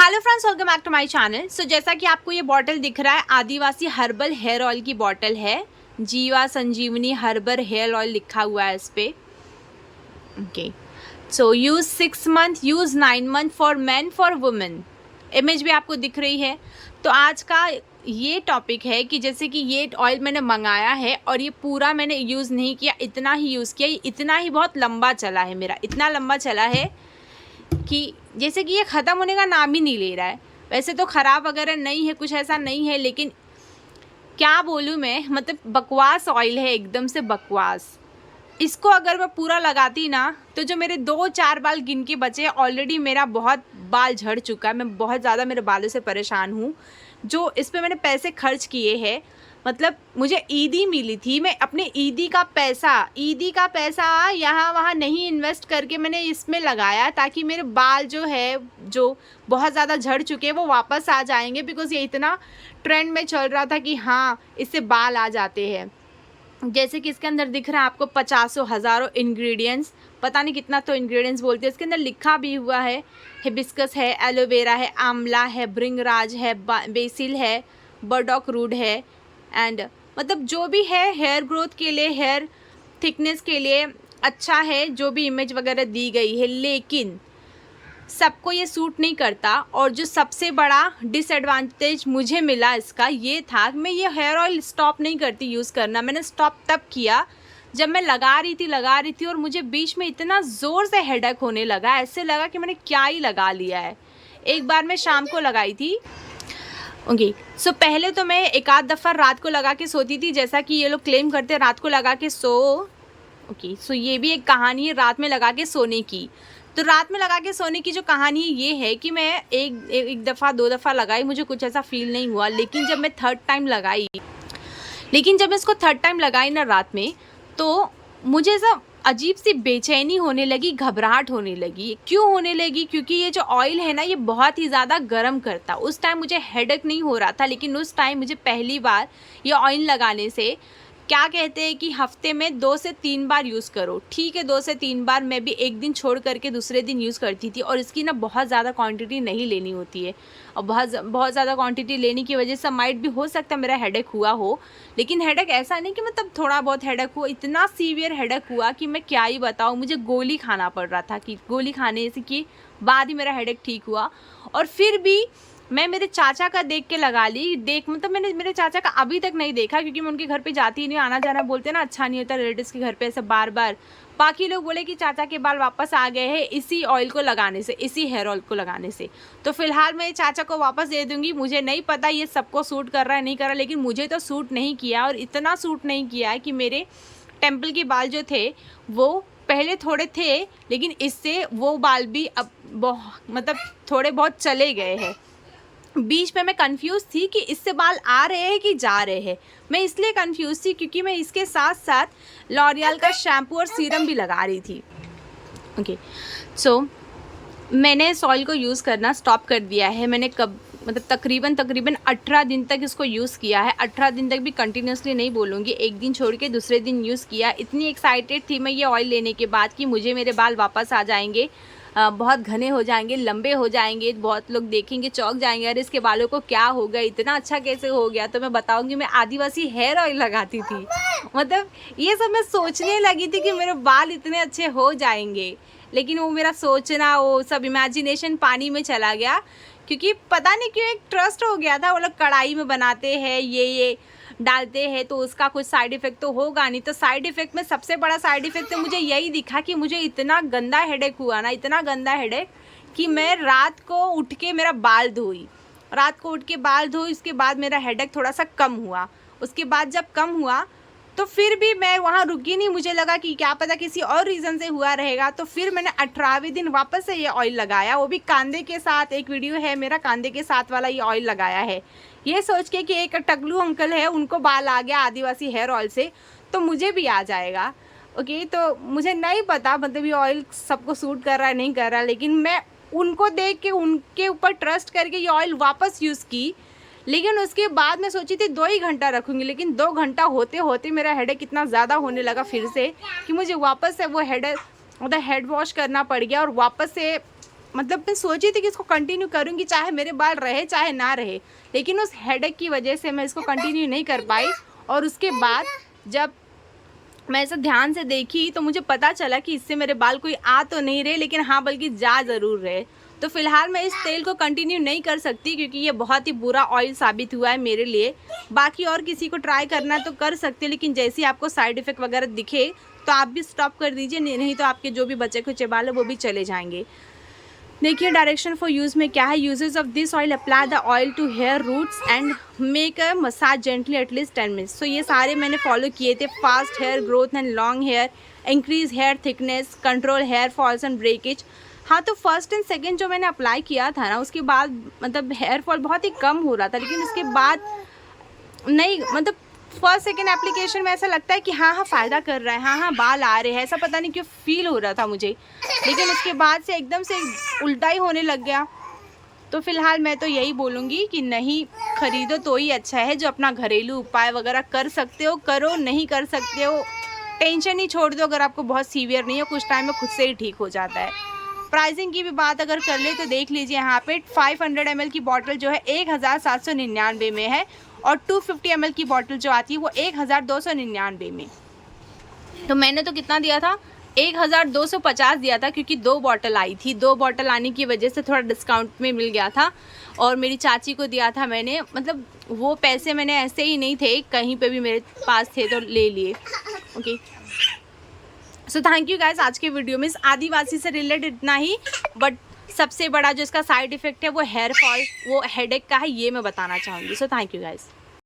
Hello friends, welcome back to my channel. So जैसा कि आपको ये बॉटल दिख रहा है, आदिवासी हर्बल हेयर ऑयल की बॉटल है। जीवा संजीवनी हर्बल हेयर ऑयल लिखा हुआ है इस पे। Okay, so use 6 month, use 9 month for main for women. Image भी आपको दिख रही है। तो आज का ये टॉपिक है कि जैसे कि ये ऑयल मैंने मंगाया है और ये पूरा मैंने यूज़ नहीं किया, इतना ही यूज़ किया। इतना ही बहुत लंबा चला है मेरा, इतना लंबा चला है कि जैसे कि ये ख़त्म होने का नाम ही नहीं ले रहा है। वैसे तो ख़राब वगैरह नहीं है, कुछ ऐसा नहीं है, लेकिन क्या बोलूँ मैं, मतलब बकवास ऑयल है, एकदम से बकवास। इसको अगर मैं पूरा लगाती ना तो जो मेरे 2-4 बाल गिन के बचे, ऑलरेडी मेरा बहुत बाल झड़ चुका है। मैं बहुत ज़्यादा मेरे बालों से परेशान हूँ। जो इस पे मैंने पैसे खर्च किए हैं, मतलब मुझे ईदी मिली थी, मैं अपने ईदी का पैसा यहाँ वहाँ नहीं इन्वेस्ट करके मैंने इसमें लगाया ताकि मेरे बाल जो है, जो बहुत ज़्यादा झड़ चुके हैं, वो वापस आ जाएंगे। बिकॉज़ ये इतना ट्रेंड में चल रहा था कि हाँ, इससे बाल आ जाते हैं। जैसे कि इसके अंदर दिख रहा है आपको 50 हज़ारों इंग्रेडिएंट्स, पता नहीं कितना तो इंग्रेडिएंट्स बोलते हैं। इसके अंदर लिखा भी हुआ है, हिबिस्कस है, एलोवेरा है, आंवला है, भृंगराज है, बेसिल है, बर्डॉक रूट है, एंड मतलब जो भी है हेयर ग्रोथ के लिए, हेयर थिकनेस के लिए अच्छा है, जो भी इमेज वगैरह दी गई है। लेकिन सबको ये सूट नहीं करता। और जो सबसे बड़ा डिसएडवांटेज मुझे मिला इसका ये था कि मैं ये हेयर ऑयल स्टॉप नहीं करती यूज़ करना। मैंने स्टॉप तब किया जब मैं लगा रही थी और मुझे बीच में इतना ज़ोर से हेडेक होने लगा, ऐसे लगा कि मैंने क्या ही लगा लिया है। एक बार मैं शाम को लगाई थी। ओके, सो पहले तो मैं एक आध दफ़ा रात को लगा के सोती थी, जैसा कि ये लोग क्लेम करते हैं रात को लगा के सो। ओके, सो ये भी एक कहानी है रात में लगा के सोने की। तो रात में लगा के सोने की जो कहानी ये है कि मैं एक दफ़ा 2 दफ़ा लगाई, मुझे कुछ ऐसा फील नहीं हुआ। लेकिन जब मैं इसको थर्ड टाइम लगाई ना रात में, तो मुझे ऐसा अजीब सी बेचैनी होने लगी, घबराहट होने लगी। क्यों होने लगी? क्योंकि ये जो ऑयल है ना, ये बहुत ही ज़्यादा गर्म करता। उस टाइम मुझे हेडेक नहीं हो रहा था, लेकिन उस टाइम मुझे पहली बार ये ऑयल लगाने से, क्या कहते हैं कि हफ्ते में 2 से 3 बार यूज़ करो। ठीक है, 2 से 3 बार, मैं भी एक दिन छोड़ करके दूसरे दिन यूज़ करती थी। और इसकी ना बहुत ज़्यादा क्वांटिटी नहीं लेनी होती है, और बहुत ज़्यादा क्वांटिटी लेने की वजह से माइट भी हो सकता है मेरा हेडेक हुआ हो। लेकिन हेडेक ऐसा नहीं कि मतलब थोड़ा बहुत हेडेक हुआ, इतना सीवियर हेडेक हुआ कि मैं क्या ही बताऊँ। मुझे गोली खाना पड़ रहा था, कि गोली खाने से के बाद ही मेरा हेडेक ठीक हुआ। और फिर भी मैं मेरे चाचा का देख के लगा ली। मतलब मैंने मेरे चाचा का अभी तक नहीं देखा, क्योंकि मैं उनके घर पे जाती ही नहीं, आना जाना बोलते ना अच्छा नहीं होता रिलेटिव्स के घर पे ऐसे बार बार। बाकी लोग बोले कि चाचा के बाल वापस आ गए हैं इसी ऑयल को लगाने से, इसी हेयर ऑयल को लगाने से। तो फिलहाल मैं चाचा को वापस दे दूँगी। मुझे नहीं पता ये सबको सूट कर रहा है नहीं कर रहा, लेकिन मुझे तो सूट नहीं किया, और इतना सूट नहीं किया है कि मेरे टेम्पल के बाल जो थे वो पहले थोड़े थे, लेकिन इससे वो बाल भी अब मतलब थोड़े बहुत चले गए हैं। बीच में मैं कंफ्यूज थी कि इससे बाल आ रहे हैं कि जा रहे हैं। मैं इसलिए कंफ्यूज थी क्योंकि मैं इसके साथ साथ लॉरियल का शैम्पू और सीरम भी लगा रही थी। ओके, सो मैंने इस ऑयल को यूज़ करना स्टॉप कर दिया है। मैंने मतलब तकरीबन 18 दिन तक इसको यूज़ किया है। 18 दिन तक भी कंटिन्यूसली नहीं बोलूँगी, एक दिन छोड़ के दूसरे दिन यूज़ किया। इतनी एक्साइटेड थी मैं ये ऑयल लेने के बाद कि मुझे मेरे बाल वापस आ जाएंगे, बहुत घने हो जाएंगे, लंबे हो जाएंगे, बहुत लोग देखेंगे चौंक जाएंगे, अरे इसके बालों को क्या हो गया, इतना अच्छा कैसे हो गया। तो मैं बताऊंगी, मैं आदिवासी हेयर ऑयल लगाती थी। मतलब ये सब मैं सोचने लगी थी कि मेरे बाल इतने अच्छे हो जाएंगे, लेकिन वो मेरा सोचना, वो सब इमेजिनेशन पानी में चला गया। क्योंकि पता नहीं क्यों एक ट्रस्ट हो गया था, वो लोग कढ़ाई में बनाते हैं, ये डालते हैं, तो उसका कुछ साइड इफ़ेक्ट तो होगा नहीं। तो साइड इफ़ेक्ट में सबसे बड़ा साइड इफ़ेक्ट तो मुझे यही दिखा कि मुझे इतना गंदा हेडेक हुआ ना, इतना गंदा हेडेक कि मैं रात को उठ के मेरा बाल धोई, उसके बाद मेरा हेडेक थोड़ा सा कम हुआ। उसके बाद जब कम हुआ तो फिर भी मैं वहाँ रुकी नहीं। मुझे लगा कि क्या पता किसी और रीज़न से हुआ रहेगा। तो फिर मैंने 18वें दिन वापस से ये ऑयल लगाया, वो भी कांदे के साथ। एक वीडियो है मेरा कांदे के साथ वाला, ये ऑयल लगाया है ये सोच के कि एक टकलू अंकल है, उनको बाल आ गया आदिवासी हेयर ऑयल से, तो मुझे भी आ जाएगा। ओके, तो मुझे नहीं पता मतलब ये ऑयल सबको सूट कर रहा है नहीं कर रहा, लेकिन मैं उनको देख के, उनके ऊपर ट्रस्ट करके ये ऑयल वापस यूज़ की। लेकिन उसके बाद मैं सोची थी 2 ही घंटा रखूँगी, लेकिन 2 घंटा होते होते मेरा हेडेक इतना ज़्यादा होने लगा फिर से कि मुझे वापस से वो हेड वॉश करना पड़ गया, और वापस से मतलब मैं सोची थी कि इसको कंटिन्यू करूँगी, चाहे मेरे बाल रहे चाहे ना रहे, लेकिन उस हेडेक की वजह से मैं इसको कंटिन्यू नहीं कर पाई। और उसके बाद जब मैं ऐसा ध्यान से देखी तो मुझे पता चला कि इससे मेरे बाल कोई आ तो नहीं रहे, लेकिन हाँ बल्कि जा ज़रूर रहे। तो फ़िलहाल मैं इस तेल को कंटिन्यू नहीं कर सकती क्योंकि ये बहुत ही बुरा ऑयल साबित हुआ है मेरे लिए। बाकी और किसी को ट्राई करना तो कर सकते, लेकिन जैसे ही आपको साइड इफ़ेक्ट वगैरह दिखे तो आप भी स्टॉप कर दीजिए, नहीं तो आपके जो भी बचे खुचे बाल है वो भी चले जाएंगे। देखिए डायरेक्शन फॉर यूज़ में क्या है। Uses of this oil, apply the oil to hair roots and make a massage gently at least 10 minutes. तो ये सारे मैंने फॉलो किए थे। Fast hair growth and long hair, increase hair thickness, control hair falls and breakage. हाँ, तो first and second जो मैंने अप्लाई किया था ना, उसके बाद मतलब हेयर फॉल बहुत ही कम हो रहा था, लेकिन उसके बाद नहीं, मतलब फर्स्ट सेकेंड एप्लीकेशन में ऐसा लगता है कि हाँ फ़ायदा कर रहा है, हाँ बाल आ रहे हैं, ऐसा पता नहीं क्यों फील हो रहा था मुझे। लेकिन उसके बाद से एकदम से उल्टा ही होने लग गया। तो फ़िलहाल मैं तो यही बोलूँगी कि नहीं ख़रीदो तो ही अच्छा है। जो अपना घरेलू उपाय वगैरह कर सकते हो करो, नहीं कर सकते हो टेंशन ही छोड़ दो। अगर आपको बहुत सीवियर नहीं है, कुछ टाइम में खुद से ही ठीक हो जाता है। प्राइसिंग की भी बात अगर कर ले तो देख लीजिए, यहाँ पे 500 ml की बॉटल जो है 1799 में है, और 250 ml की बॉटल जो आती है वो 1299 में। तो मैंने तो कितना दिया था, 1250 दिया था, क्योंकि 2 बॉटल आई थी। 2 बॉटल आने की वजह से थोड़ा डिस्काउंट में मिल गया था। और मेरी चाची को दिया था मैंने, मतलब वो पैसे मैंने ऐसे ही नहीं थे, कहीं पे भी मेरे पास थे तो ले लिए। Okay, so thank you guys. आज के वीडियो में इस आदिवासी से रिलेटेड इतना ही, बट सबसे बड़ा जो इसका साइड इफ़ेक्ट है वो हेयर फॉल, वो हेडेक का है, ये मैं बताना चाहूँगी। So thank you guys.